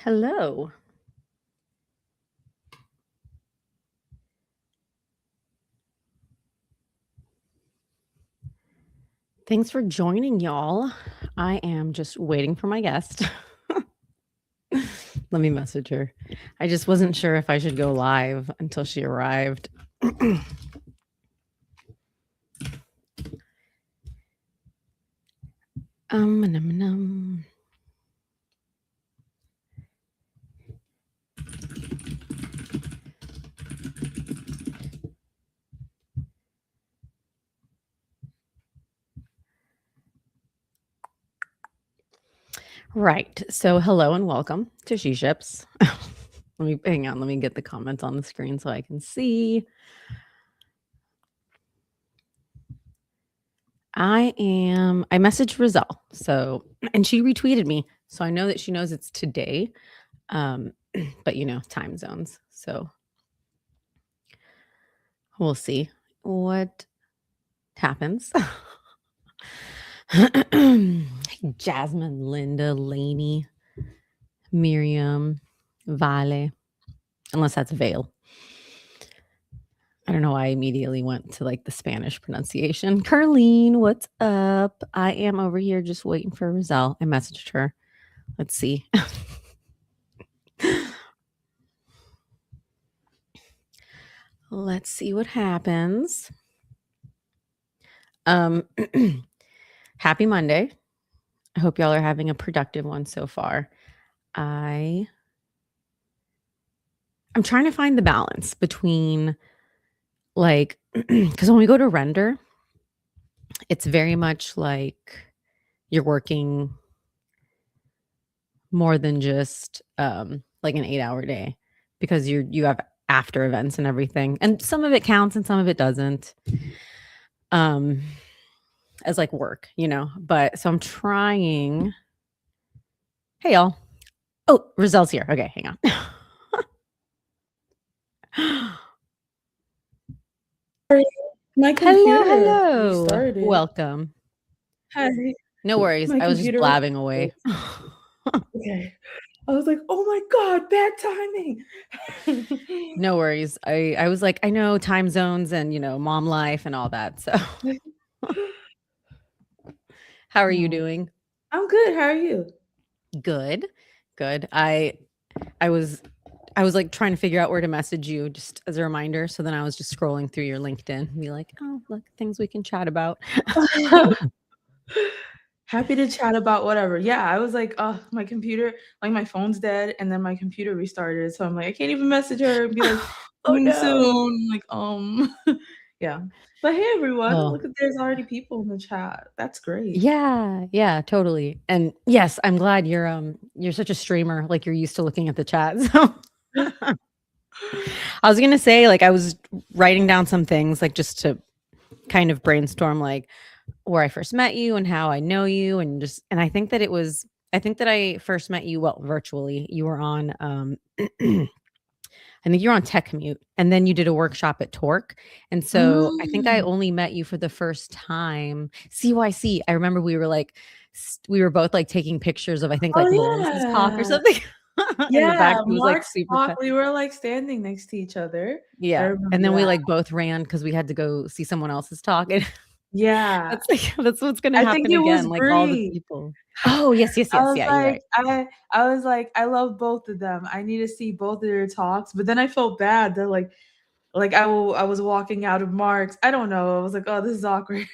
Hello. Thanks for joining, y'all. I am just waiting for my guest. Let me message her. I just wasn't sure if I should go live until she arrived. Num. Right. So hello and welcome to She Ships. Hang on, let me get the comments on the screen so I can see. I messaged Rizel, and she retweeted me. So I know that she knows it's today. But time zones. So we'll see what happens. Jasmine, Linda, Lainey, Miriam, Vale, unless that's Vale. I don't know why I immediately went to the Spanish pronunciation. Carlene, what's up? I am over here just waiting for Rizel. I messaged her. Let's see. Let's see what happens. Happy Monday. I hope y'all are having a productive one so far. I'm trying to find the balance between because when we go to render, it's very much like you're working more than just an 8-hour day, because you have after events and everything, and some of it counts and some of it doesn't as work, but so I'm trying. Hey y'all. Oh, Rizel's here. Okay, hang on. My computer hello. restarted. Welcome. Hi. No worries. I was just blabbing away. Okay. I was like, oh my God, bad timing. No worries. I was like, I know time zones and, mom life and all that. So how are you doing? I'm good. How are you? Good. I was trying to figure out where to message you, just as a reminder. So then I was just scrolling through your LinkedIn and be like, oh, look, things we can chat about. Happy to chat about whatever. Yeah, I was like, oh, my computer, my phone's dead, and then my computer restarted. So I'm like, I can't even message her and be like, oh no. Soon. Yeah. But hey everyone, look at there's already people in the chat. That's great. Yeah, totally. And yes, I'm glad you're such a streamer, you're used to looking at the chat. So I was gonna say, I was writing down some things, just to kind of brainstorm, where I first met you and how I know you, and I think that I first met you virtually. You were on I think you're on Tech Commute, and then you did a workshop at Torque. And so I think I only met you for the first time. CYC. I remember we were both taking pictures of, I think, Lawrence's talk or something. In the back, it was Mark's super talk, we were standing next to each other. Yeah. And then we both ran because we had to go see someone else's talk. And yeah. That's what's gonna happen again. All the people. Oh, yes. Yeah, you're right. I was like, I love both of them. I need to see both of their talks. But then I felt bad that I was walking out of Mark's. I don't know. I was like, oh, this is awkward.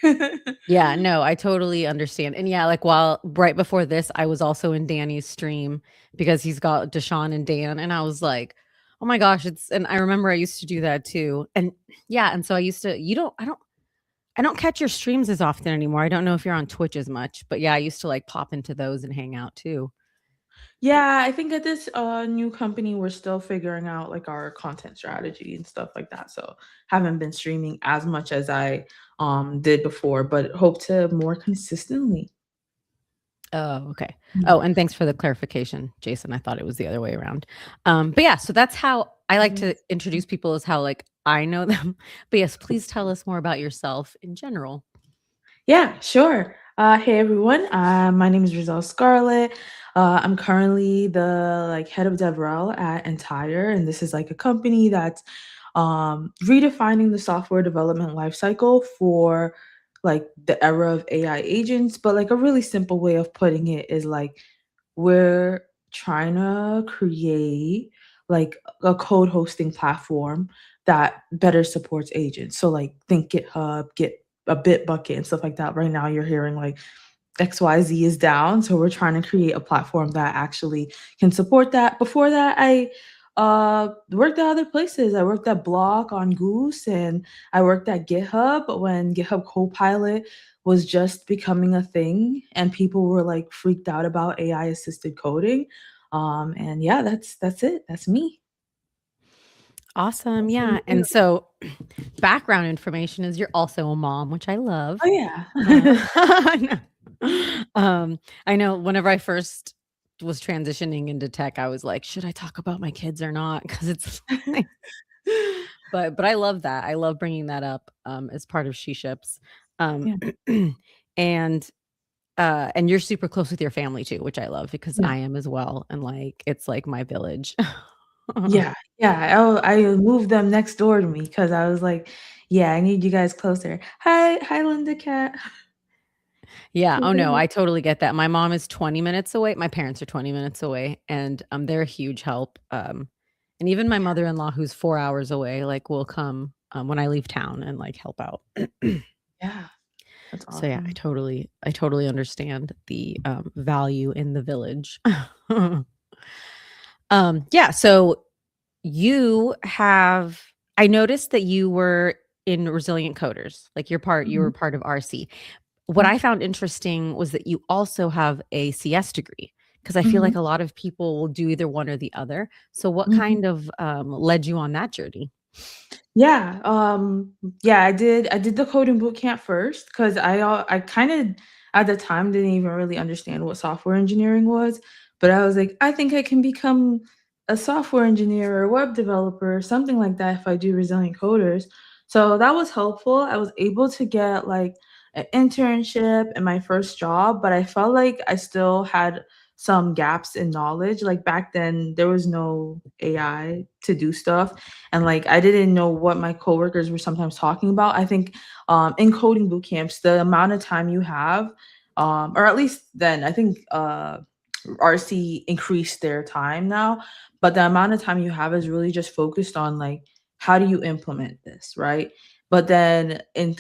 Yeah, no, I totally understand. And yeah, while right before this, I was also in Danny's stream because he's got Deshaun and Dan. And I was like, oh my gosh, and I remember I used to do that too. And yeah, and so I used to, I don't catch your streams as often anymore. I don't know if you're on Twitch as much, but yeah, I used to pop into those and hang out too. Yeah, I think at this new company, we're still figuring out our content strategy and stuff like that. So haven't been streaming as much as I did before, but hope to more consistently. Oh, okay. Oh, and thanks for the clarification, Jason. I thought it was the other way around. But yeah, so that's how I like to introduce people, is how I know them. But yes, please tell us more about yourself in general. Yeah, sure. Hey everyone, my name is Rizel Scarlet. I'm currently the head of DevRel at Entire, and this is like a company that's redefining the software development lifecycle for like the era of AI agents. But like a really simple way of putting it is like we're trying to create like a code hosting platform that better supports agents. So like think GitHub, Git a Bitbucket and stuff like that. Right now you're hearing like XYZ is down, so we're trying to create a platform that actually can support that. Before that, I worked at other places. I worked at Block on Goose, and I worked at GitHub when GitHub Copilot was just becoming a thing, and people were like freaked out about AI assisted coding. And yeah, that's it. That's me. Awesome. Yeah. And so background information is you're also a mom, which I love. Oh yeah. I know. I know whenever I first was transitioning into tech, I was like, should I talk about my kids or not? Because it's like, but I love that. I love bringing that up as part of She Ships. Um, Yeah. and and you're super close with your family too, which I love because Yeah. I am as well. And like it's like my village. Yeah, yeah, I moved them next door to me because I was like, "Yeah, I need you guys closer." Hi, Linda Cat. Yeah. Oh, no, I totally get that. My mom is 20 minutes away. My parents are 20 minutes away, and, they're a huge help. And even my mother-in-law, who's 4 hours away, like, will come, when I leave town and, like, help out. Yeah, that's So, yeah, awesome. I totally understand the, value in the village. Yeah, so you have I noticed that you were in Resilient Coders, like, you were Mhm, part of RC. What yeah, I found interesting was that you also have a CS degree, because I feel mhm, like a lot of people will do either one or the other. So what mhm. kind of, led you on that journey? Yeah, yeah, I did the coding boot camp first because I kinda at the time didn't even really understand what software engineering was, but I was like, "I think I can become a software engineer or a web developer or something like that if I do Resilient Coders." So that was helpful. I was able to get like an internship and my first job, but I felt like I still had some gaps in knowledge. Like back then, there was no AI to do stuff and like I didn't know what my coworkers were sometimes talking about. I think in coding boot camps, the amount of time you have, or at least then, I think RC increased their time now, but the amount of time you have is really just focused on like how do you implement this, right? But then in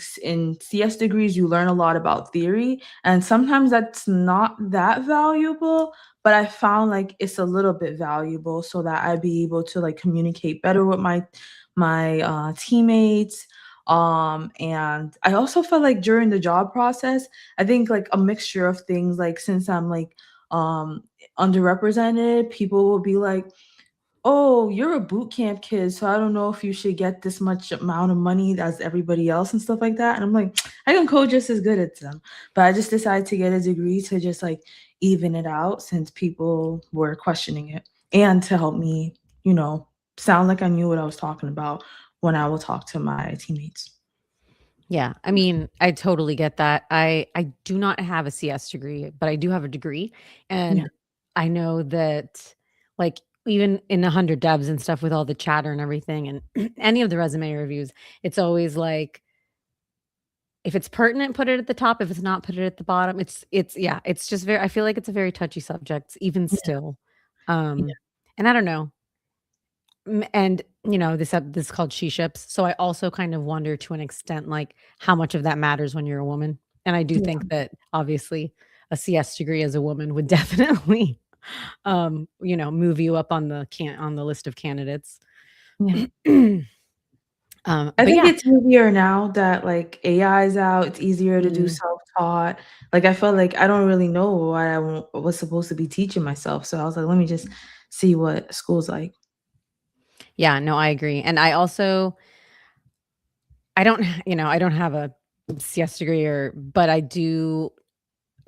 CS degrees, you learn a lot about theory, and sometimes that's not that valuable. But I found like it's a little bit valuable so that I'd be able to like communicate better with my teammates. And I also felt like during the job process, I think like a mixture of things, like since I'm like um underrepresented, people will be like, "Oh, you're a boot camp kid, so I don't know if you should get this much amount of money as everybody else," and stuff like that. And I'm like, I can code just as good as them. But I just decided to get a degree to just like even it out since people were questioning it and to help me, you know, sound like I knew what I was talking about when I will talk to my teammates. Yeah, I mean, I totally get that. I do not have a CS degree, but I do have a degree, Yeah. and I know that, like, even in 100 devs and stuff with all the chatter and everything and any of the resume reviews, it's always like if it's pertinent, put it at the top, if it's not, put it at the bottom. It's yeah, it's just very I feel like it's a very touchy subject even Yeah. still. Yeah. And I don't know. And, this is called She Ships, so I also kind of wonder to an extent, like, how much of that matters when you're a woman, and I do Yeah. think that, obviously, a CS degree as a woman would definitely, move you up on the list of candidates. Yeah. I But think yeah. it's easier now that, like, AI is out, it's easier to do Mm. self-taught. Like, I felt like I don't really know what was supposed to be teaching myself, so I was like, "Let me just see what school's like." Yeah, no, I agree, and I also I don't I don't have a CS degree but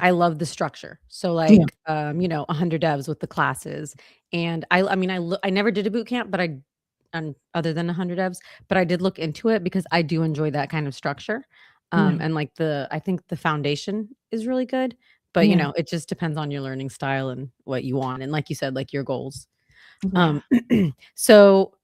I love the structure. So, Yeah, like, 100 devs with the classes, and I mean, I never did a boot camp, but other than 100 devs, but I did look into it because I do enjoy that kind of structure. Yeah. And like I think the foundation is really good, but Yeah. it just depends on your learning style and what you want. And like you said, like your goals. Yeah. Um, so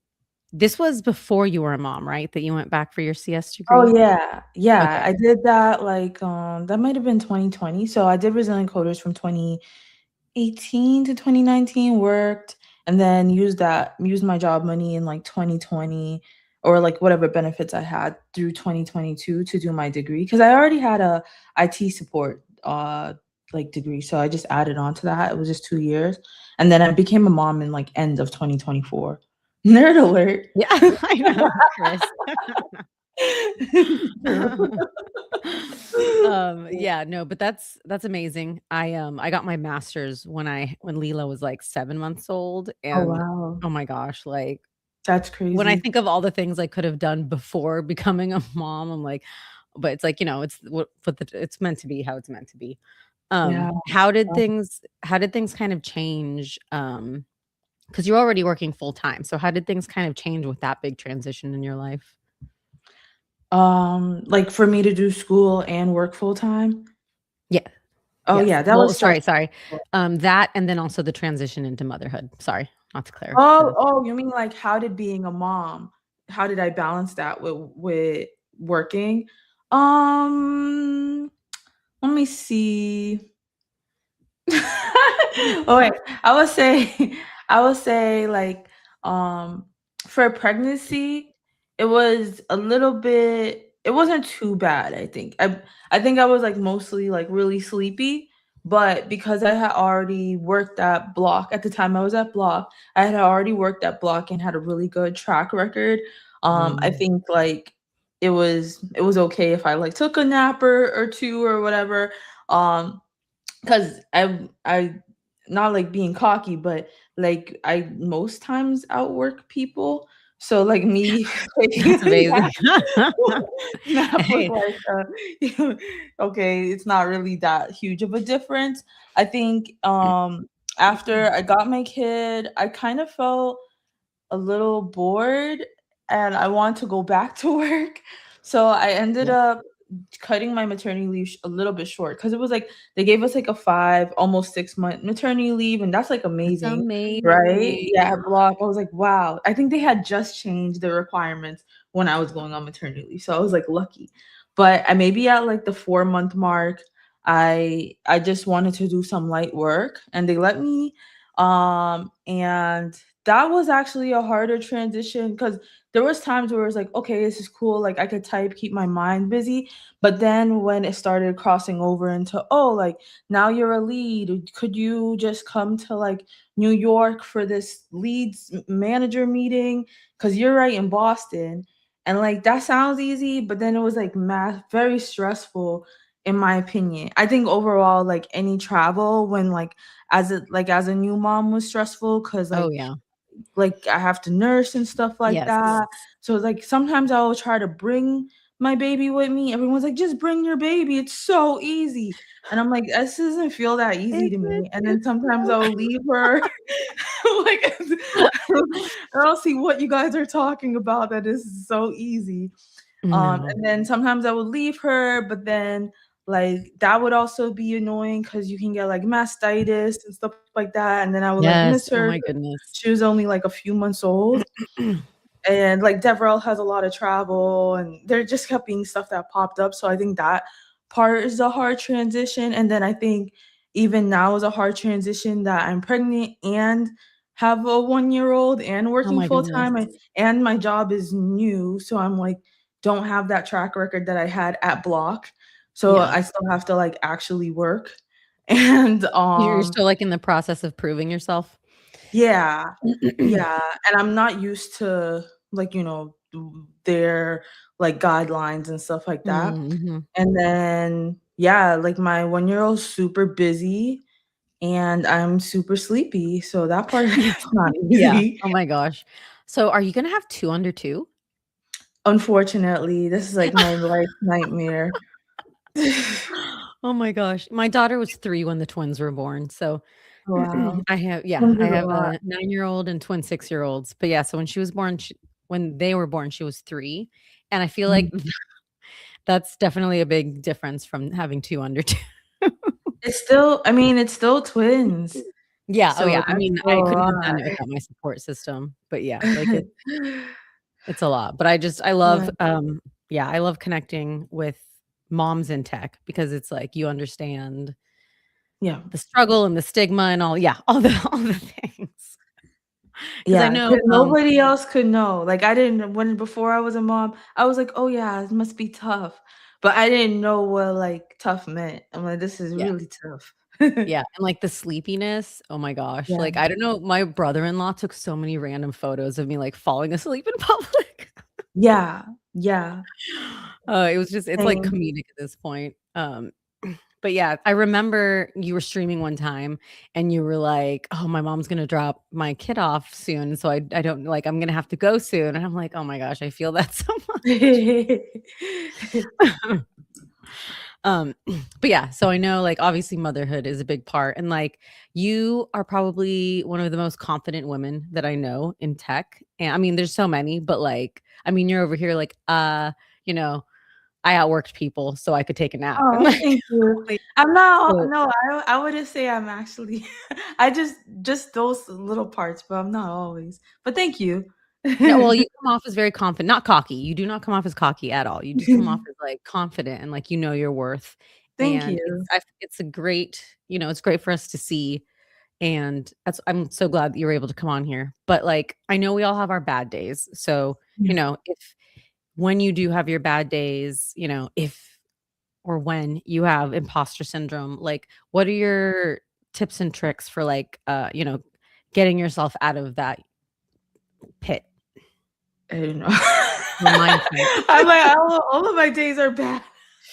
this was before you were a mom, right? That you went back for your CS Oh, degree? yeah. Yeah, Okay. I did that, like, that might have been 2020. So I did Brazilian Coders from 2018 to 2019, worked, and then used my job money in, like, 2020 or, like, whatever benefits I had through 2022 to do my degree because I already had a IT support, like, degree, so I just added on to that. It was just 2 years, and then I became a mom in, like, end of 2024. Nerd alert. Yeah, I know, Chris. True. Yeah, no, but that's amazing. I got my master's when Leela was like 7 months old, Oh, and wow. oh my gosh, like That's when I crazy. think of all the things I could have done before becoming a mom, I'm like, but it's like, it's meant to be how it's meant to be. Yeah. How did things kind of change? Because you're already working full time. So how did things kind of change with that big transition in your life? Like, for me to do school and work full time? Yeah. Oh, Yes. yeah, that Well, was sorry. stressful. That and then also the transition into motherhood. Sorry, not to clear Oh, to oh, you mean, like, how did being a mom how did I balance that with working? Um, let me see. Oh, wait, I would say I would say, like, um, for pregnancy, it was a little bit it wasn't too bad, I think. I think I was, like, mostly, like, really sleepy, but because I had already worked at Block at the time I was at Block, I had already worked at Block and had a really good track record. I Mm. think, like, it was okay if I, like, took a nap or 2 or whatever, um 'cause I not, like, being cocky, but, like, I most times outwork people, so, like, me taking That's a amazing. nap nap was Hey. like, okay, it's not really that huge of a difference. I think, after I got my kid, I kind of felt a little bored, and I want to go back to work, so I ended Yeah. up cutting my maternity leave a little bit short because it was like they gave us like a 5 almost 6 month maternity leave and that's like That's amazing, right? amazing. Yeah, at Block I was like, wow, I think they had just changed the requirements when I was going on maternity leave, so I was like lucky. But I maybe at like the 4 month mark, I just wanted to do some light work and they let me, and that was actually a harder transition because there was times where it was like, okay, this is cool, like I could type, keep my mind busy, but then when it started crossing over into, oh, like now you're a lead, could you just come to like New York for this leads manager meeting? Because you're right in Boston. And like that sounds easy, but then it was like math, very stressful in my opinion. I think overall, like any travel when as a new mom was stressful because Oh, yeah. like I have to nurse and stuff like Yes. that. So like sometimes I will try to bring my baby with me. Everyone's like, just bring your baby. It's so easy. And I'm like, this doesn't feel that easy to me. And then It's sometimes so I'll leave her. Like I don't see what you guys are talking about. That is so easy. No. And then sometimes I would leave her, but then like that would also be annoying because you can get like mastitis and stuff like that. And then I would like Yes. miss Oh her my 'cause goodness. she was only like a few months old. And like Devrel has a lot of travel and there just kept being stuff that popped up. So I think that part is a hard transition. And then I think even now is a hard transition that I'm pregnant and have a 1 year old and Oh working my full goodness. time and my job is new. So I'm like, don't have that track record that I had at Block. So Yeah. I still have to like actually work. And You're still, like, in the process of proving yourself? yeah. Yeah, and I'm not used to, like, their, like, guidelines and stuff like that, Mhm. and then, yeah, like, my one-year-old's super busy, and I'm super sleepy, so that part is Yeah. not Yeah. easy. Oh my gosh. So, are you gonna have 2 under 2? Unfortunately, this is, like, my life nightmare. Oh my gosh. My daughter was 3 when the twins were born, so Wow. I Twins is a have lot. a 9-year-old and twin 6-year-olds, but yeah, so when they were born, she was 3, and I feel like Mhm. That's definitely a big difference from having 2 under 2. It's still twins. Yeah, oh, So yeah, I that's mean, still I a couldn't lot. have done it without my support system, but yeah, like, it's a lot, but I Yeah, love, yeah, I love connecting with moms in tech because it's like you understand yeah. the struggle and the stigma and all yeah, all the things. 'Cause I Yeah, know, 'cause nobody else could know. Like, I didn't when before I was a mom, I was like, "Oh, yeah, it must be tough." But I didn't know what, like, tough meant. I'm like, "This is yeah, really tough." yeah, and, like, the sleepiness, oh my gosh, Yeah. like, I don't know, my brother-in-law took so many random photos of me, like, falling asleep in public. Yeah, yeah, It was just it's, like, same. comedic at this point, but yeah, I remember you were streaming one time and you were like, "Oh, my mom's gonna drop my kid off soon, so I don't like, I'm gonna have to go soon," and I'm like, "Oh my gosh, I feel that so much." Um, but yeah, so I know, like, obviously motherhood is a big part, and, like, you are probably one of the most confident women that I know in tech, and I mean, there's so many, but, like, I mean, you're over here like, you know, "I outworked people so I could take a nap," and, Oh, like, thank you. like, I'm not so no, I wouldn't say I'm actually I just those little parts, but I'm not always. But thank you. no, well, you come off as very confident not cocky, you do not come off as cocky at all, you just come off as, like, confident and, like, you know your worth, Thank and it's you. it's a great it's great for us to see, and that's I'm so glad that you were able to come on here, but, like, I know we all have our bad days, so, Yeah. if when you do have your bad days, if or when you have imposter syndrome, like, what are your tips and tricks for, like, getting yourself out of that pit I don't know. or mindset? I'm like, all of my days are bad.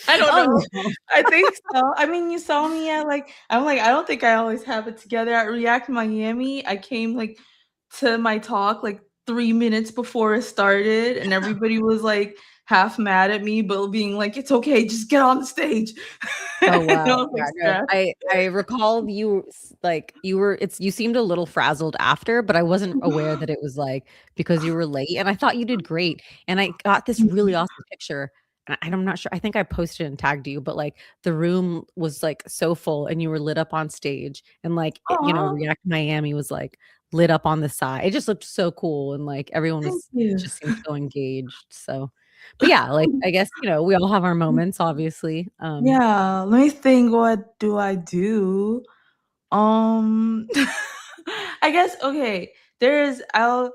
I don't Oh, know. no. I think so. I mean, you saw me at like I'm like, I don't think I always have it together. At React Miami, I came like to my talk like 3 minutes before it started, and everybody was like half mad at me, but being like, "It's okay, just get on the stage." Oh, And I wow. was like Yeah, no, stressed. I recall you you were you seemed a little frazzled after, but I wasn't aware that it was, like, because you were late, and I thought you did great, and I got this really awesome picture, and I'm not sure I think I posted and tagged you, but, like, the room was, like, so full, and you were lit up on stage, and, like, Aw, React Miami was, like, lit up on the side. It just looked so cool, and, like, everyone thank was you. just seemed so engaged, so but yeah, like, I guess, we all have our moments, obviously, Yeah, let me think, what do I do? Um, I guess okay, there's I'll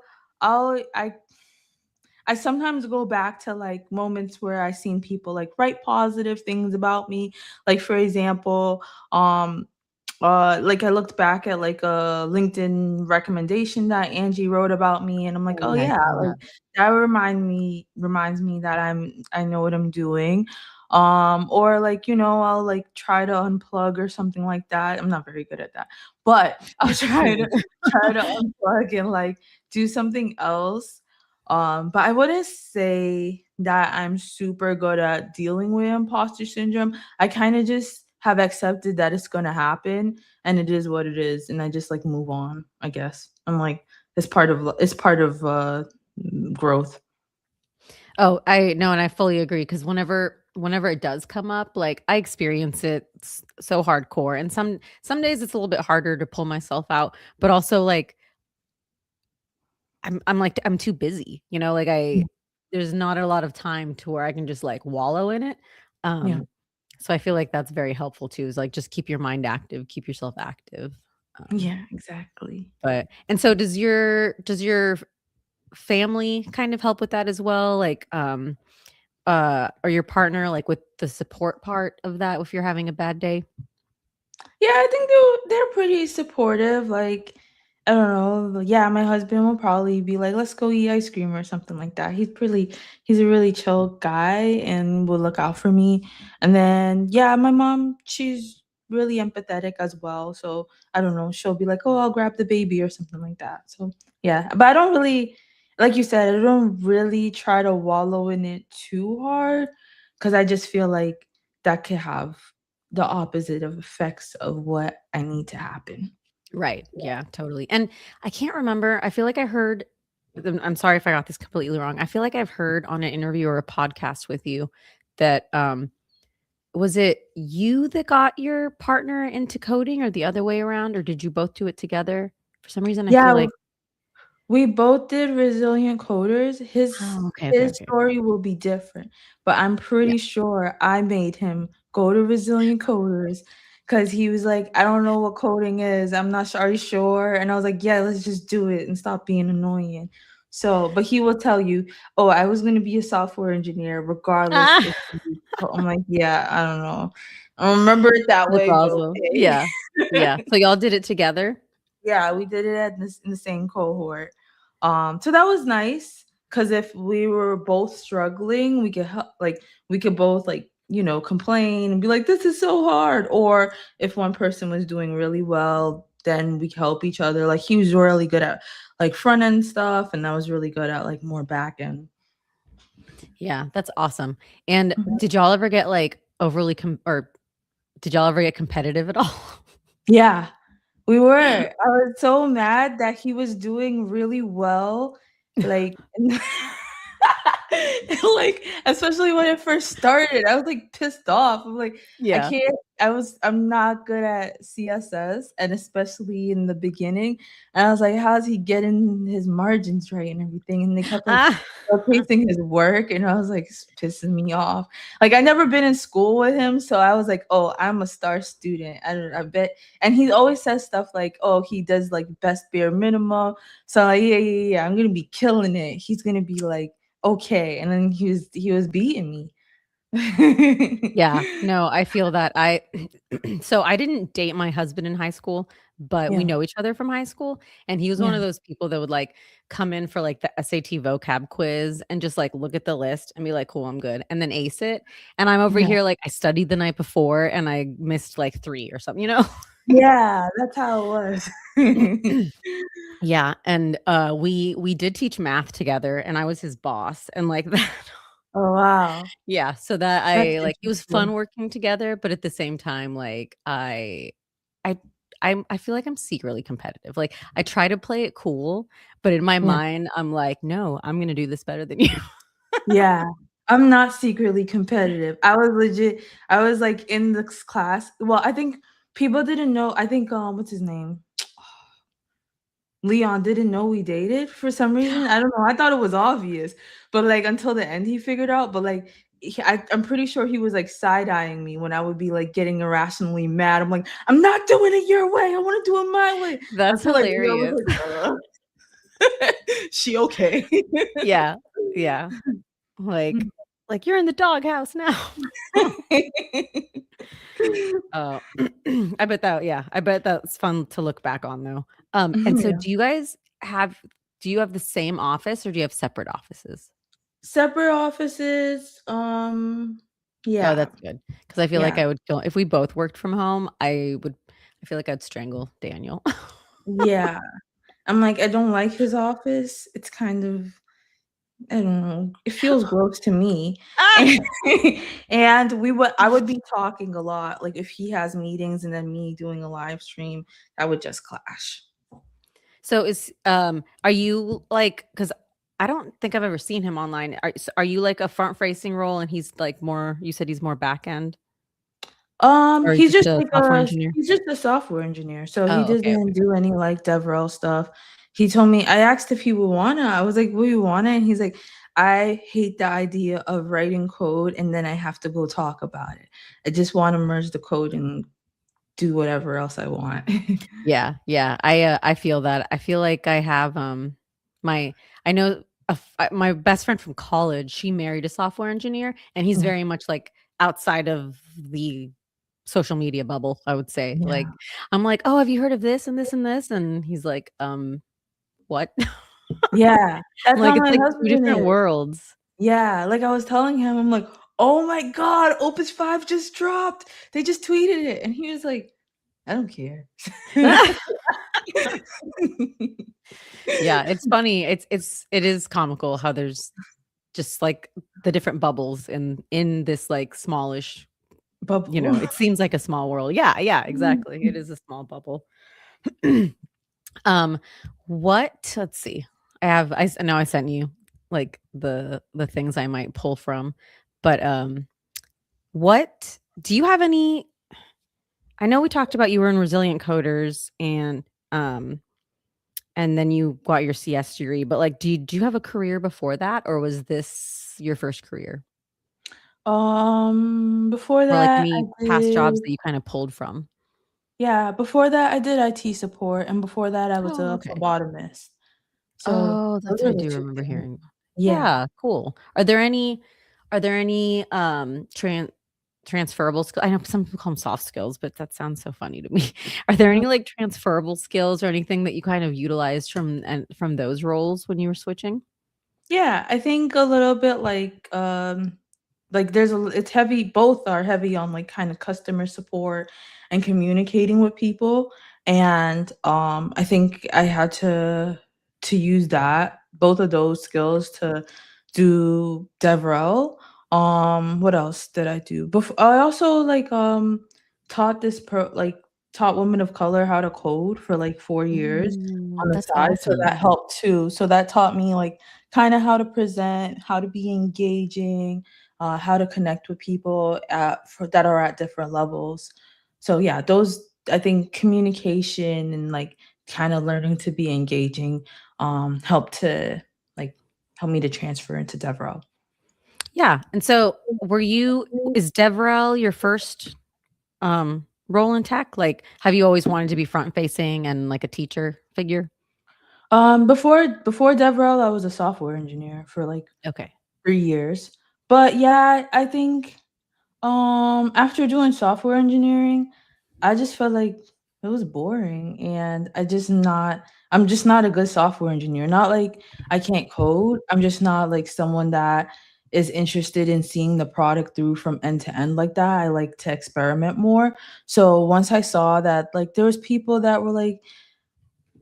I sometimes go back to, like, moments where I seen people, like, write positive things about me. Like, for example, like, I looked back at, like, a LinkedIn recommendation that Angie wrote about me, and I'm like, oh, "Oh, nice, yeah," yeah. like, that reminds me that I know what I'm doing. Or, like, I'll, like, try to unplug or something like that. I'm not very good at that, but I'll try to unplug and, like, do something else. But I wouldn't say that I'm super good at dealing with imposter syndrome. I kinda just have accepted that it's gonna happen, and it is what it is, and I just, like, move on, I guess. I'm like, it's part of, growth. Oh, I no, and I fully agree because whenever it does come up, like, I experience it so hardcore, and some days it's a little bit harder to pull myself out, but also, like, I'm like, I'm too busy, like, Yeah, there's not a lot of time to where I can just, like, wallow in it, yeah. um, so I feel like that's very helpful too, is, like, just keep your mind active, keep yourself active, um, Yeah, exactly. but and so does your family kind of help with that as well? Like, or your partner, like, with the support part of that if you're having a bad day? Yeah, I think they're pretty supportive, like, I don't know, yeah, my husband will probably be like, "Let's go eat ice cream," or something like that. He's a really chill guy and will look out for me. And then, yeah, my mom, she's really empathetic as well, so, I don't know, she'll be like, "Oh, I'll grab the baby," or something like that. So, yeah, but I don't really like you said, I don't really try to wallow in it too hard, because I just feel like that could have the opposite of effects of what I need to happen. Right, yeah, totally, and I can't remember, I feel like I heard I'm sorry if I got this completely wrong, I feel like I've heard on an interview or a podcast with you that was it you that got your partner into coding or the other way around, or did you both do it together? For some reason, I feel Yeah, like we both did resilient coders. oh, okay, okay, His okay. story will be different, but I'm Yeah. pretty sure I made him go to resilient coders because he was like, I don't know what coding is. I'm not sure. Are you sure? And I was like, yeah, let's just do it and stop being annoying. So, but he will tell you, oh, I was going to be a software engineer regardless Ah, if I'm like, yeah, I don't know. I don't remember it that that's way, but awesome. okay. Yeah. Yeah. So y'all did it together? Yeah, we did it in the same cohort. So that was nice because if we were both struggling, we could help, like we could both like complain and be like, "This is so hard." Or if one person was doing really well, then we could help each other. Like he was really good at like front end stuff, and I was really good at like more back end. Yeah, that's awesome. And Mhm. did y'all ever get like overly or did y'all ever get competitive at all? Yeah. We were. I was so mad that he was doing really well, like, like, especially when it first started, I was, like, pissed off. I'm like, Yeah. I'm not good at CSS, and especially in the beginning, and I was like, "How is he getting his margins right and everything?" And they kept, like, Ah. showcasing his work, and I was like, "It's pissing me off." Like, I never been in school with him, so I was like, "Oh, I'm a star student." I bet and he always says stuff like, "Oh, he does, like, best bare minimum." So, like, "Yeah, yeah, yeah, I'm gonna be killing it." He's gonna be like, "Okay," and then he was beating me. Yeah, no, I feel that. I so I didn't date my husband in high school, but we Yeah, know each other from high school, and he was one yeah, of those people that would, like, come in for, like, the SAT vocab quiz and just, like, look at the list and be like, "Cool, I'm good," and then ace it, and I'm over yeah. here, like, I studied the night before and I missed, like, 3 or something, you know? Yeah, that's how it was. Yeah, and, we did teach math together, and I was his boss, and, like, that Oh, wow. yeah, so that That's I like it was fun interesting. working together, but at the same time, like, I I feel like I'm secretly competitive, like, I try to play it cool, but in my Yeah. mind, I'm like, "No, I'm gonna do this better than you." Yeah. I'm not secretly competitive. I was, like, in this class well, I think people didn't know I think, what's his name? Leon didn't know we dated for some reason. I don't know. I thought it was obvious, but like until the end, he figured out. But like, I'm pretty sure he was like side eyeing me when I would be like getting irrationally mad. I'm like, I'm not doing it your way. I want to do it my way. I That's feel like Leon hilarious. was like, she okay? Yeah, yeah, like "You're in the doghouse now." Oh, I bet that's fun to look back on, though. And so Yeah. do you have the same office or do you have separate offices? Separate offices. Oh, Yeah, that's good because I feel like yeah, I would feel if we both worked from home, I feel like I'd strangle Daniel. yeah. I'm like, I don't like his office. It's kind of I don't know, it feels gross to me, Ah! and I would be talking a lot, like, if he has meetings and then me doing a live stream, that would just clash. So are you like? Because I don't think I've ever seen him online. Are you like a front-facing role and he's like more you said he's more back end or He's just just a like software engineer? he's just a software engineer, so he Oh, okay, doesn't okay. do any, like, DevRel stuff. He told me I asked if he would wanna, I was like, "Will you wanna?" And he's like, "I hate the idea of writing code and then I have to go talk about it. I just wanna merge the code and do whatever else I want." Yeah, yeah. I feel that. I feel like I have, my I know my best friend from college, she married a software engineer, and he's Yeah, very much, like, outside of the social media bubble, I would say. yeah. Like, I'm like, "Oh, have you heard of this and this and this?" And he's like, what?" Yeah, that's Like, how it's my like 2 husband different is. worlds. Yeah, like, I was telling him, I'm like, "Oh my god, Opus 5 just dropped. They just tweeted it." And he was like, "I don't care." Yeah, it's funny. It is comical how there's just, like, the different bubbles in this, like, smallish Bubble. it seems like a small world. Yeah, yeah, exactly. It is a small bubble. Um, let's see. I know I sent you, like, the things I might pull from, but, What do you have any? I know we talked about you were in resilient coders and then you got your CS degree, but like, do you have a career before that, or was this your first career, Before or like that, I any past did jobs that you kind of pulled from? yeah, before that, I did IT support, and before that, I was Oh, a okay. phlebotomist. So, Oh, those that's are I the do 2 remember things. hearing. Yeah. Yeah, cool. Are there any transferable skills? I know some people call them soft skills, but that sounds so funny to me. Are there any like transferable skills or anything that you kind of utilized from those roles when you were switching? Yeah, I think a little bit like there's a it's heavy both are heavy on like kind of customer support and communicating with people. And I think I had to use that both of those skills to do DevRel. What else did I do? I also taught this pro like taught women of color how to code for like 4 years on the That's side. So awesome. that helped too. So that taught me like kinda how to present, how to be engaging, how to connect with people at for that are at different levels. So, yeah, those I think communication and, like, kinda learning to be engaging, helped to, like, help me to transfer into DevRel. Yeah, and so is DevRel your first, role in tech? Like, have you always wanted to be front facing and like a teacher figure? Before DevRel, I was a software engineer for, like, Okay. 3 years. But, yeah, I think after doing software engineering, I just felt like it was boring and I'm just not a good software engineer. Not like I can't code. I'm just not like someone that is interested in seeing the product through from end to end like that. I like to experiment more. So once I saw that like there was people that were like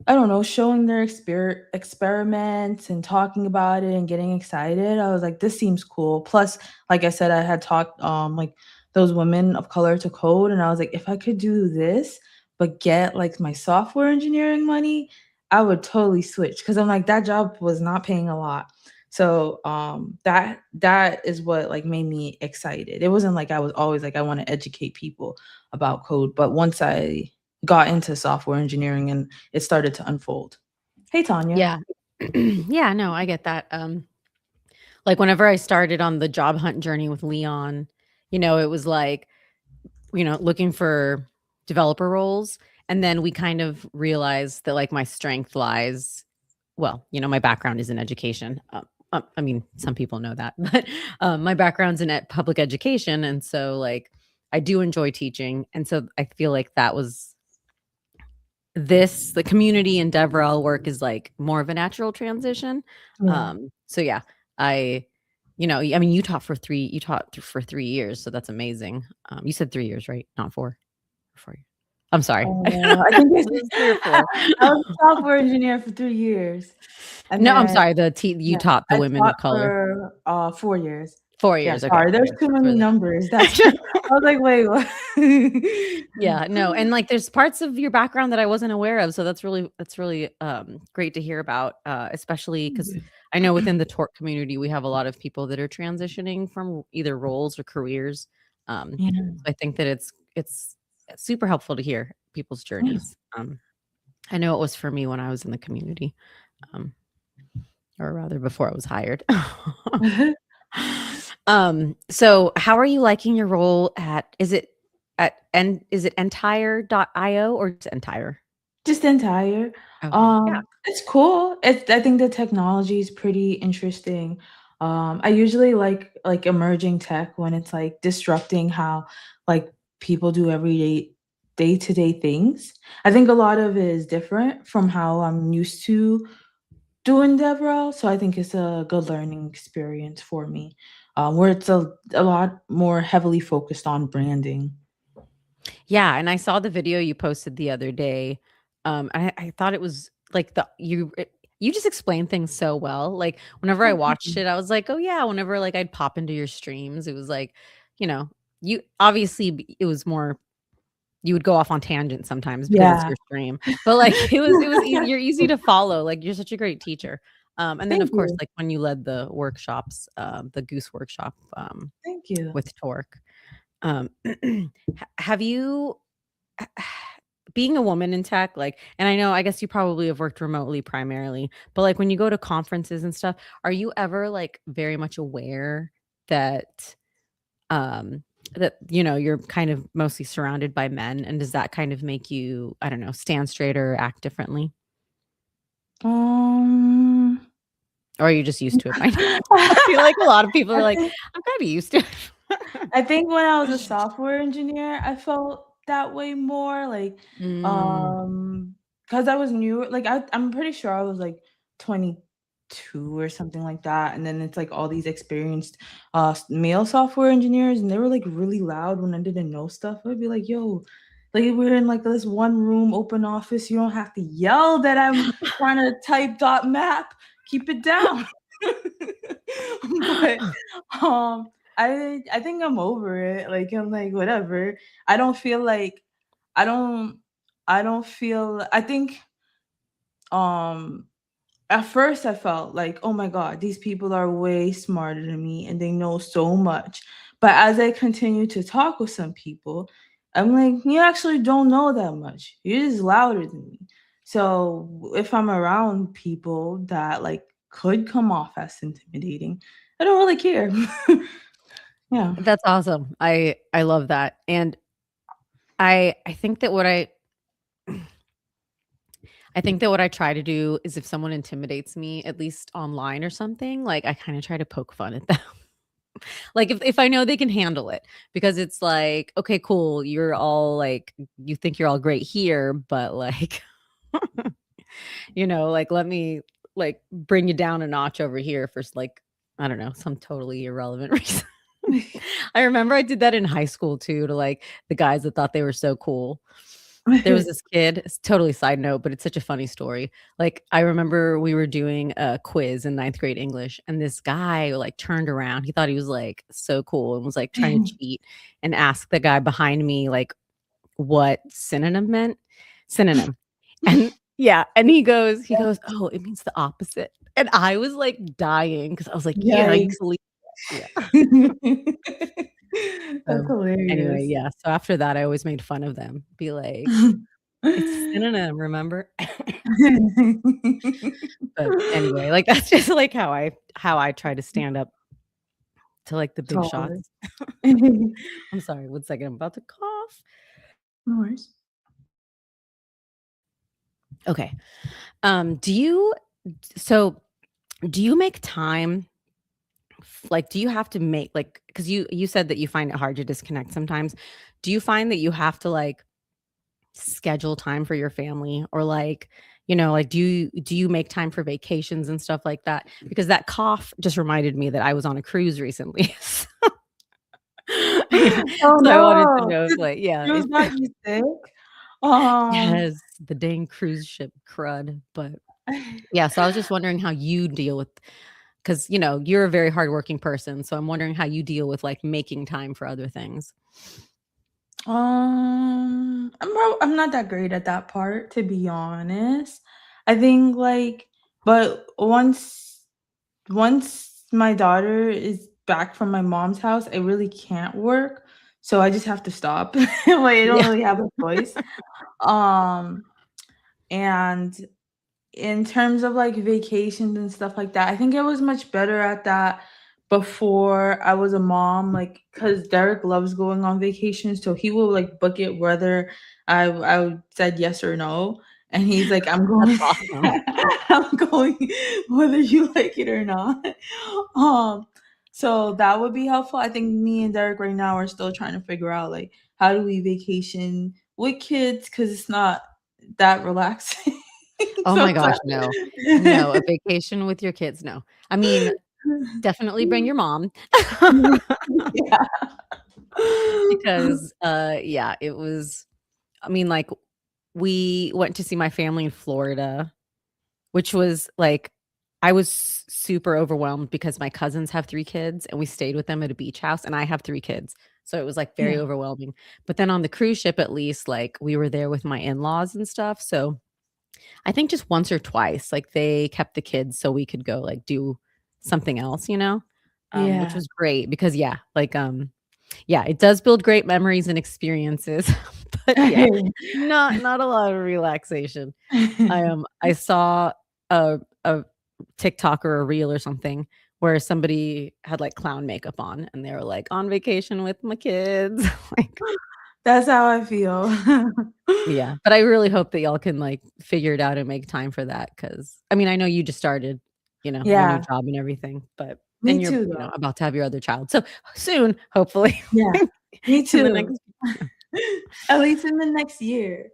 I don't know, showing their experiments and talking about it and getting excited. I was like, "This seems cool." Plus, like I said, I had taught, like, those women of color to code, and I was like, "If I could do this, but get, like, my software engineering money, I would totally switch." Because 'Cause I'm like, that job was not paying a lot. So, that is what, like, made me excited. It wasn't like I was always like, I wanna educate people about code, but once I got into software engineering and it started to unfold. Hey, Tanya. Yeah. Yeah, no, I get that. Like whenever I started on the job hunt journey with Leon, it was like, looking for developer roles. And then we kind of realized that like my strength lies, well, my background is in education. I mean, some people know that, but my background's in public education. And so like I do enjoy teaching. And so I feel like that was the community and DevRel work is like more of a natural transition. Yeah. So yeah, I, I mean, you taught for 3 years, so that's amazing. You said 3 years, right? Not 4 years. I'm sorry. I think it's It was 3 or 4. I was a software engineer for 3 years, and No, I'm then sorry. You yeah, taught the I women taught of color. for, 4 years. four Yeah, years. Okay. sorry, there's too many For the numbers. That's I was like, "Wait, what?" Yeah, no, and, like, there's parts of your background that I wasn't aware of, so that's really, great to hear about, especially because I know within the tort community, we have a lot of people that are transitioning from either roles or careers, Yeah, so I think that it's super helpful to hear people's yeah. journeys, I know it was for me when I was in the community, um, or rather before I was hired. So how are you liking your role is it entire.io or just entire? Just entire. Okay. Yeah. It's cool. I think the technology is pretty interesting. I usually like emerging tech when it's like disrupting how like people do everyday day-to-day things. I think a lot of it is different from how I'm used to doing DevRel, so I think it's a good learning experience for me, where it's a lot more heavily focused on branding. Yeah, and I saw the video you posted the other day. I thought it was like you just explained things so well. Like whenever I Oh, thank watched you. it, I was like, oh yeah. Whenever like I'd pop into your streams, it was like, you know, you obviously it was more you would go off on tangents sometimes because it's Yeah. your stream, but like it was easy. You're easy to follow. Like you're such a great teacher. And then Thank of course, you. like when you led the workshops, the Goose workshop Thank you. with Torque. Um, have you being a woman in tech, like, and I know, I guess you probably have worked remotely primarily, but like when you go to conferences and stuff, are you ever like very much aware that um you're kind of mostly surrounded by men, and does that kind of make you, I don't know, stand straight or act differently? Um, Or are you just used to it by now? I feel like a lot of people are I like, think "I'm kinda used to it." I think when I was a software engineer, I felt that way more, like, Mm. because I was new, like, I'm pretty sure I was, like, 22 or something like that, and then it's, like, all these experienced, male software engineers, and they were, like, really loud when I didn't know stuff. I'd be like, "Yo, like, we're in, like, this one room, open office, you don't have to yell that I'm trying to type dot map. Keep it down." But, um I think I'm over it, like, I'm like, "Whatever." I don't feel like I don't I don't feel I think, um, at first I felt like, "Oh my god, these people are way smarter than me and they know so much." But as I continue to talk with some people, I'm like, "You actually don't know that much. You're just louder than me." So, if I'm around people that, like, could come off as intimidating, I don't really care. Yeah. That's awesome. I love that, and I think that what I think that what I try to do is if someone intimidates me, at least online or something, like, I kinda try to poke fun at them. Like, if I know they can handle it, because it's like, "Okay, cool, you're all, like you think you're all great here, but, like, like, let me, like, bring you down a notch over here for like, I don't know, some totally irrelevant reason." I remember I did that in high school too to, like, the guys that thought they were so cool. There was this kid, it's totally side note, but it's such a funny story. Like, I remember we were doing a quiz in ninth grade English, and this guy, like, turned around. He thought he was, like, so cool and was, like, trying to cheat and ask the guy behind me, like, what synonym meant. Synonym. And yeah, and he goes, "Oh, it means the opposite." And I was, like, dying because I was like, Yikes. "Yikes." Yeah. That's Anyway, hilarious. yeah, so after that, I always made fun of them, be like, "It's a synonym, remember?" But anyway, like, that's just, like, how I try to stand up to, like, the big Totally. shots. I'm sorry, one second, I'm about to cough. No worries. Okay, do you so, do you make time like, do you have to make like, because you said that you find it hard to disconnect sometimes. Do you find that you have to, like, schedule time for your family, or like, like, do you make time for vacations and stuff like that? Because that cough just reminded me that I was on a cruise recently. Oh, So I wanted to no. know if, like, yeah, It was if got you sick? Um yes, the dang cruise ship crud, but yeah, so I was just wondering how you deal with, because you're a very hardworking person, so I'm wondering how you deal with, like, making time for other things. I'm not that great at that part, to be honest. I think, like, but once my daughter is back from my mom's house, I really can't work, so I just have to stop. Like, I don't Yeah. really have a choice. Um, and in terms of, like, vacations and stuff like that, I think I was much better at that before I was a mom, like, cause Derek loves going on vacation, so he will, like, book it whether I said yes or no, and he's like, "I'm That's going awesome. I'm going whether you like it or not." Um, so that would be helpful. I think me and Derek right now are still trying to figure out, like, how do we vacation with kids, cause it's not that relaxing. Oh my gosh, Sometimes. no. No, a vacation with your kids, no. I mean, definitely bring your mom. Yeah. Because, yeah, it was I mean, like, we went to see my family in Florida, which was, like, I was super overwhelmed because my cousins have 3 kids, and we stayed with them at a beach house, and I have 3 kids, so it was, like, very Yeah. overwhelming. But then on the cruise ship, at least, like, we were there with my in-laws and stuff, so I think just once or twice, like, they kept the kids so we could go, like, do something else, which Yeah. was great because, yeah, like, Yeah, it does build great memories and experiences, but yeah, not a lot of relaxation. I saw a TikTok or a reel or something where somebody had, like, clown makeup on, and they were like, "On vacation with my kids." Like, That's how I feel. yeah, but I really hope that y'all can, like, figure it out and make time for that. Because I mean, I know you just started, your new Yeah, job and everything, but me and you're, too, though. about to have your other child, so soon, hopefully, Yeah, me in the too. next yeah. At least in the next year.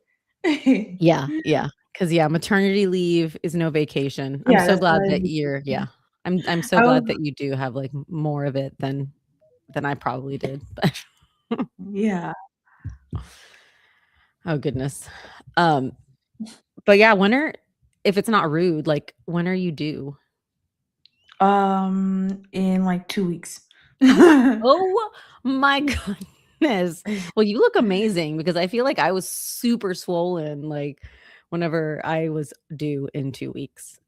Yeah, yeah, 'cause, yeah, maternity leave is no vacation. I'm Yeah, so that's what glad I that mean. you're yeah, I'm so I glad was that you do have, like, more of it than I probably did, but yeah. oh goodness. Um, but yeah, if it's not rude, like, when are you due? In, like, 2 weeks. Oh my goodness. Well, you look amazing because I feel like I was super swollen, like, whenever I was due in 2 weeks.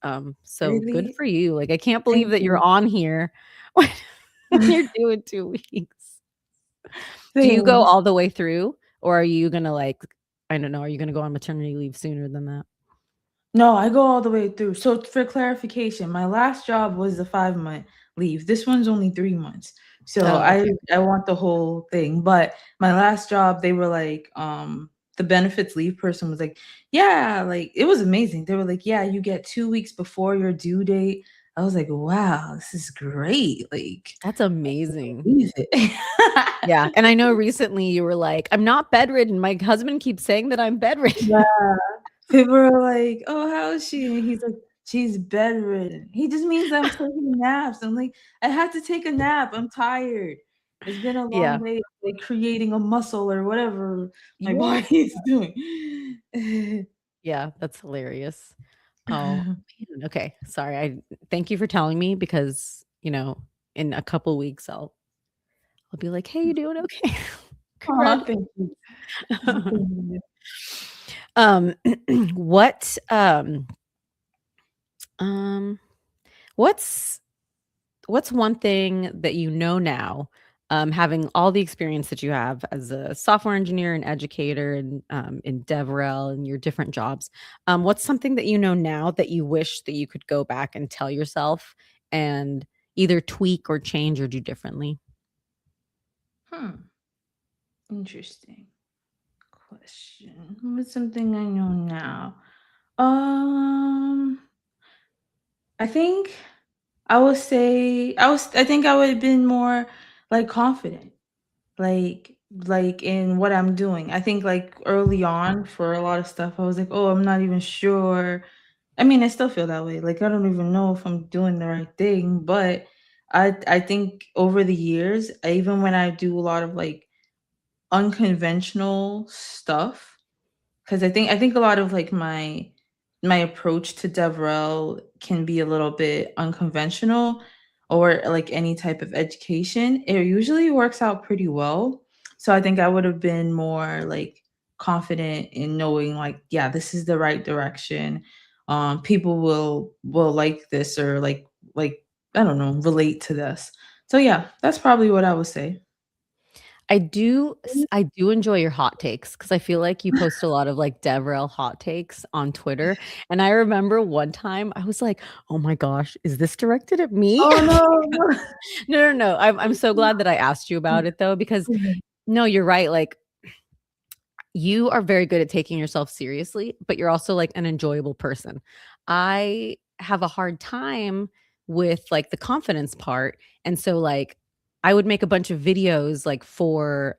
So good Really? for you. Like, I can't believe Thank that you're you. on here when you're due in 2 weeks. Do you go Thanks. all the way through, or are you gonna, like, I don't know, are you gonna go on maternity leave sooner than that? No, I go all the way through. So for clarification, my last job was a 5-month leave. This one's only 3 months. So Oh, I okay. I want the whole thing. But my last job, they were like, the benefits leave person was like, "Yeah," like, it was amazing. They were like, "Yeah, you get 2 weeks before your due date." I was like, "Wow, this is great." Like, That's amazing. believe it. Yeah, and I know recently you were like, "I'm not bedridden. My husband keeps saying that I'm bedridden." Yeah. People are like, "Oh, how is she?" And he's like, "She's bedridden." He just means I'm taking naps. I'm like, "I had to take a nap. I'm tired. It's been a long Yeah. day, like, creating a muscle or whatever my Yeah. body is doing." Yeah, that's hilarious. Oh, man, okay, sorry, thank you for telling me because, in a couple weeks, I'll be like, "Hey, you doing okay? Aw, Congratulations." thank you. Thank you. Um, what, um um, what's what's one thing that you know now, having all the experience that you have as a software engineer and educator and in DevRel and your different jobs, what's something that you know now that you wish that you could go back and tell yourself and either tweak or change or do differently? Hmm, interesting question. What's something I know now? Um, I think I think I would have been more, like, confident, like, in what I'm doing. I think, like, early on for a lot of stuff, I was like, "Oh, I'm not even sure." I mean, I still feel that way, like, I don't even know if I'm doing the right thing, but I think over the years, even when I do a lot of, like, unconventional stuff, 'cause I think a lot of, like, my approach to DevRel can be a little bit unconventional or, like, any type of education. It usually works out pretty well. So I think I would have been more, like, confident in knowing, like, "Yeah, this is the right direction. People will like this or, like, I don't know, relate to this." So, yeah, that's probably what I would say. I do enjoy your hot takes because I feel like you post a lot of, like, DevRel hot takes on Twitter, and I remember one time I was like, "Oh my gosh, is this directed at me?" Oh, no. No, no, no, I'm so glad that I asked you about it though, because no, you're right, like, you are very good at taking yourself seriously, but you're also, like, an enjoyable person. I have a hard time with, like, the confidence part, and so, like, I would make a bunch of videos, like, for,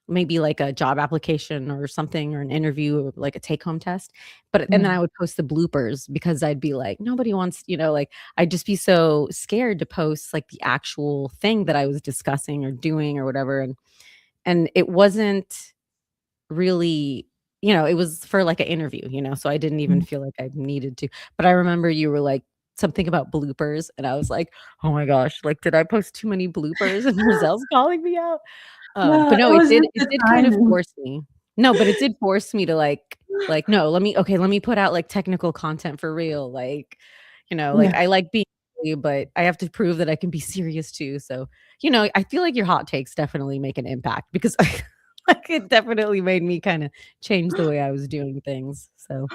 maybe, like, a job application or something or an interview or, like, a take-home test, and then Yeah. I would post the bloopers because I'd be like, "Nobody wants" like, I'd just be so scared to post, like, the actual thing that I was discussing or doing or whatever, and it wasn't really it was for, like, an interview, so I didn't even Mhm. feel like I needed to, but I remember you were like, something about bloopers, and I was like, "Oh my gosh, like, did I post too many bloopers and Rizel's calling me out?" No, But no, it it was did just it the did kind of timing. force me. No, but it did force me to, like, "No, let me put out, like, technical content for real," like, Yeah. I like being silly, but I have to prove that I can be serious too, so, I feel like your hot takes definitely make an impact because like it definitely made me kind of change the way I was doing things. So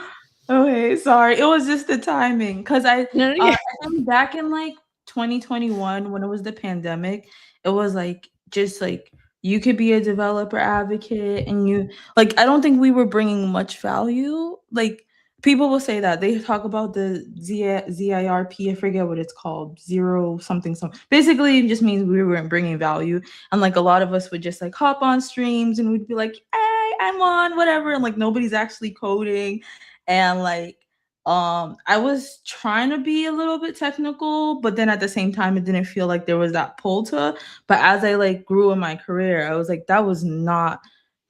Okay, sorry. It was just the timing because no, no, I yeah. think back in like 2021 when it was the pandemic, it was like just like you could be a developer advocate and you like I don't think we were bringing much value. Like people will say that they talk about the ZIRP, I forget what it's called, zero something something. Basically, it just means we weren't bringing value, and like a lot of us would just like hop on streams and we'd be like, "Hey, I'm on whatever," and like nobody's actually coding and like I was trying to be a little bit technical, but then at the same time it didn't feel like there was that pull to. But as I like grew in my career, I was like that was not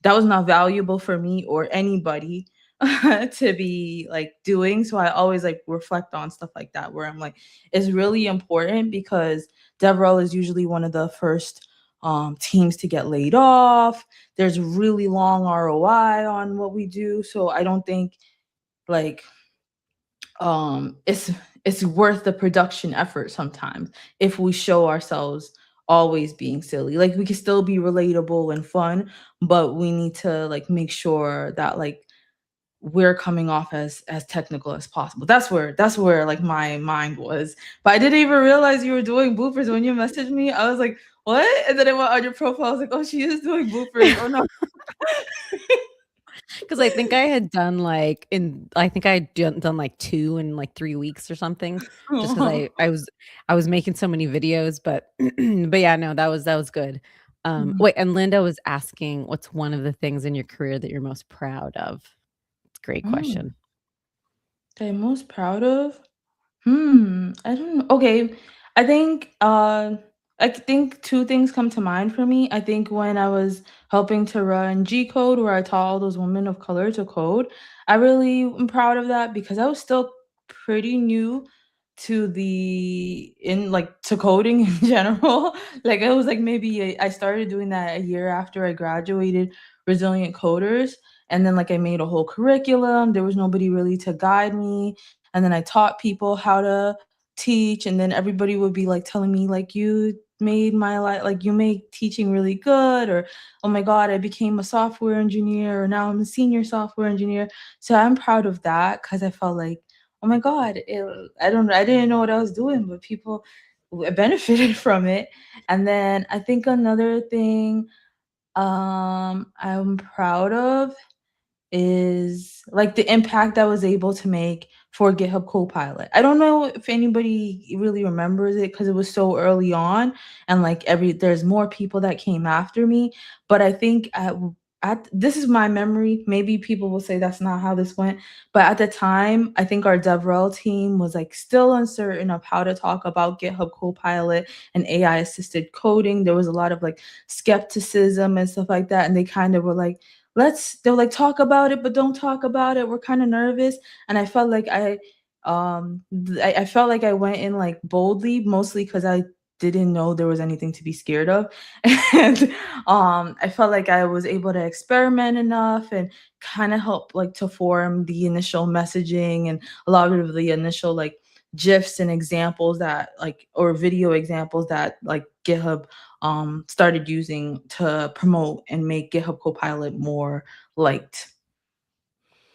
valuable for me or anybody to be like doing. So I always like reflect on stuff like that where I'm like it's really important because DevRel is usually one of the first teams to get laid off. There's really long ROI on what we do. So I don't think like it's worth the production effort sometimes if we show ourselves always being silly. Like we can still be relatable and fun, but we need to like make sure that like we're coming off as technical as possible. That's where like my mind was. But I didn't even realize you were doing bloopers when you messaged me. I was like, what? And then I went on your profile. I was like, oh, she is doing bloopers. Oh no. Because I think I think I had done like 2 in like 3 weeks or something, just because I was making so many videos, but but yeah, no, that was good. Wait, and Linda was asking, what's one of the things in your career that you're most proud of? It's a great Mm, question. that I'm most proud of. I don't know. Okay. I think I think two things come to mind for me. I think when I was helping to run G Code where I taught all those women of color to code, I really am proud of that because I was still pretty new to the in like to coding in general. Like it was like maybe I started doing that a year after I graduated Resilient Coders, and then like I made a whole curriculum. There was nobody really to guide me, and then I taught people how to teach, and then everybody would be like telling me like you made my life like you make teaching really good, or oh my god, I became a software engineer, or now I'm a senior software engineer. So I'm proud of that because I felt like oh my god, I didn't know what I was doing, but people benefited from it. And then I think another thing I'm proud of is like the impact I was able to make for GitHub Copilot. I don't know if anybody really remembers it because it was so early on and like there's more people that came after me, but I think at this is my memory. Maybe people will say that's not how this went, but at the time, I think our DevRel team was like still uncertain of how to talk about GitHub Copilot and AI assisted coding. There was a lot of like skepticism and stuff like that, and they kind of were like they're like talk about it but don't talk about it, we're kind of nervous. And I felt like I felt like I went in like boldly, mostly because I didn't know there was anything to be scared of. And I felt like I was able to experiment enough and kind of help like to form the initial messaging and a lot of the initial like gifs and examples that like or video examples that like GitHub started using to promote and make GitHub Copilot more liked.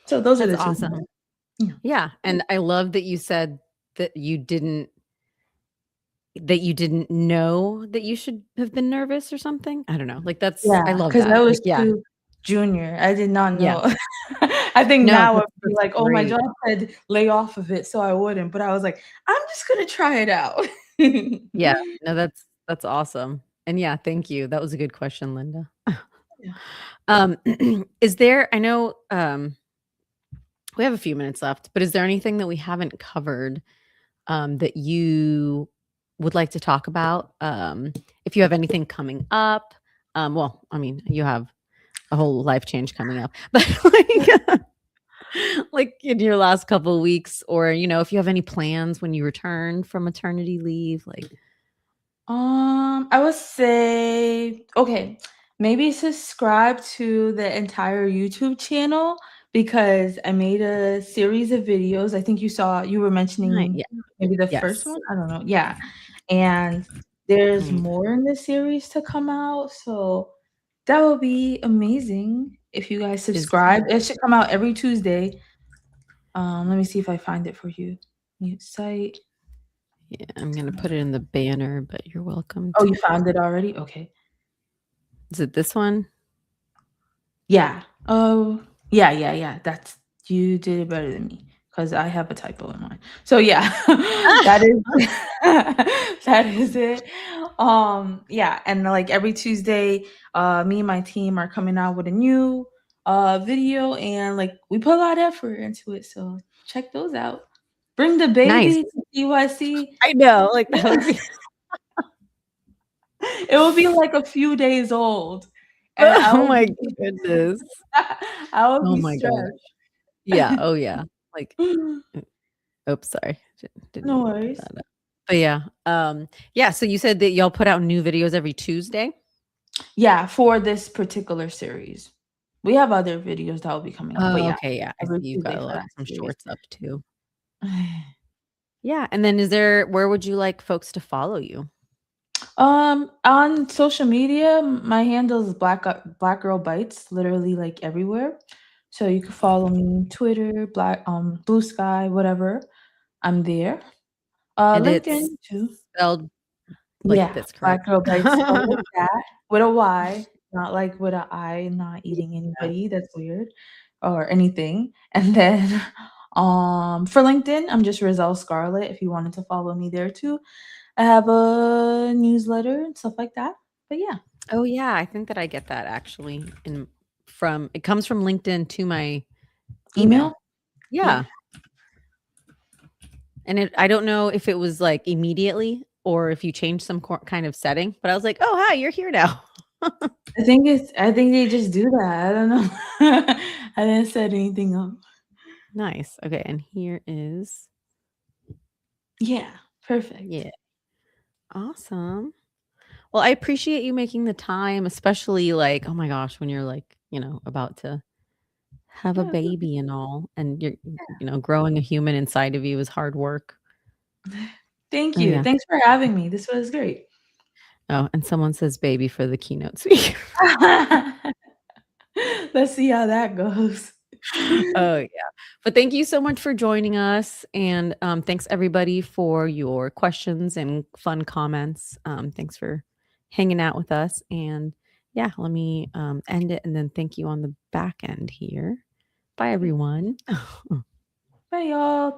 So those are That's the two awesome. things. Yeah. Yeah, and I love that you said that you didn't know that you should have been nervous or something. I don't know. Like I Yeah, love because I that. was Like, yeah. too junior. I did not Yeah. know. I think No, now I'd be that's like, "Oh, my great. job said lay off of it," so I wouldn't, but I was like, "I'm just gonna try it out." Yeah. No, that's awesome. And yeah, thank you. That was a good question, Linda. Yeah. Um, is there I know, we have a few minutes left, but is there anything that we haven't covered, that you would like to talk about? If you have anything coming up, well, I mean, you have a whole life change coming up, but like in your last couple of weeks, or if you have any plans when you return from maternity leave, like I would say, okay, maybe subscribe to the entire YouTube channel because I made a series of videos. I think you were Right, mentioning yeah, maybe the first yes. one. I don't know. Yeah. And there's Mm. more in this series to come out, so that would be amazing if you guys Is subscribe. It should come out every Tuesday. Let me see if I find it for you. Mute site. Yeah, I'm gonna put it in the banner, but you're welcome Oh, to. you found it already? Okay. Is it this one? Yeah. Oh, yeah. That's you did it better than me because I have a typo in mine. So yeah, that is that is it. Yeah, and like every Tuesday, me and my team are coming out with a new video, and like we put a lot of effort into it. So check those out. Bring the Nice. baby to CYC. I know, like that would be. It will be like a few days old, and I Oh will my be goodness. I will Oh be my gosh. stressed. Yeah. Oh yeah. Like. Oops, sorry. Didn't No mean to put worries. that up. But yeah. Yeah, so you said that y'all put out new videos every Tuesday? Yeah, for this particular series. We have other videos that will be coming out, but Oh, yeah, okay, yeah. I every see you've Tuesday got, for like, that some series. shorts up too. Yeah, and then where would you like folks to follow you? On social media, my handle is Black Girl Bites, literally like everywhere. So you can follow me Twitter, Blue Sky, whatever. I'm there. And LinkedIn it's too. spelled like Yeah, this, correct? Black Girl Bites spelled like that with a Y, not like with a I, not eating Yeah. anybody, that's weird, or anything. And then, for LinkedIn, I'm just Rizel Scarlet if you wanted to follow me there too. I have a newsletter and stuff like that. But yeah. Oh, yeah, I think that I get that actually it comes from LinkedIn to my email. Email? Yeah. Yeah. And I don't know if it was, like, immediately or if you changed some kind of setting, but I was like, "Oh, hi, you're here now." I think they just do that. I don't know. I didn't set anything up. Nice. Okay, and here is Yeah, perfect. yeah. Awesome. Well, I appreciate you making the time, especially, like, oh my gosh, when you're, like, about to have a Yeah, baby and all, and growing a human inside of you is hard work. thank Oh, you. yeah. Thanks for having me. This was great. Oh, and someone says baby for the keynote speaker. Let's see how that goes. Oh, yeah. But thank you so much for joining us, and, thanks everybody for your questions and fun comments. Thanks for hanging out with us, and yeah, let me, end it and then thank you on the back end here. Bye, Okay. everyone. Bye, y'all. Thank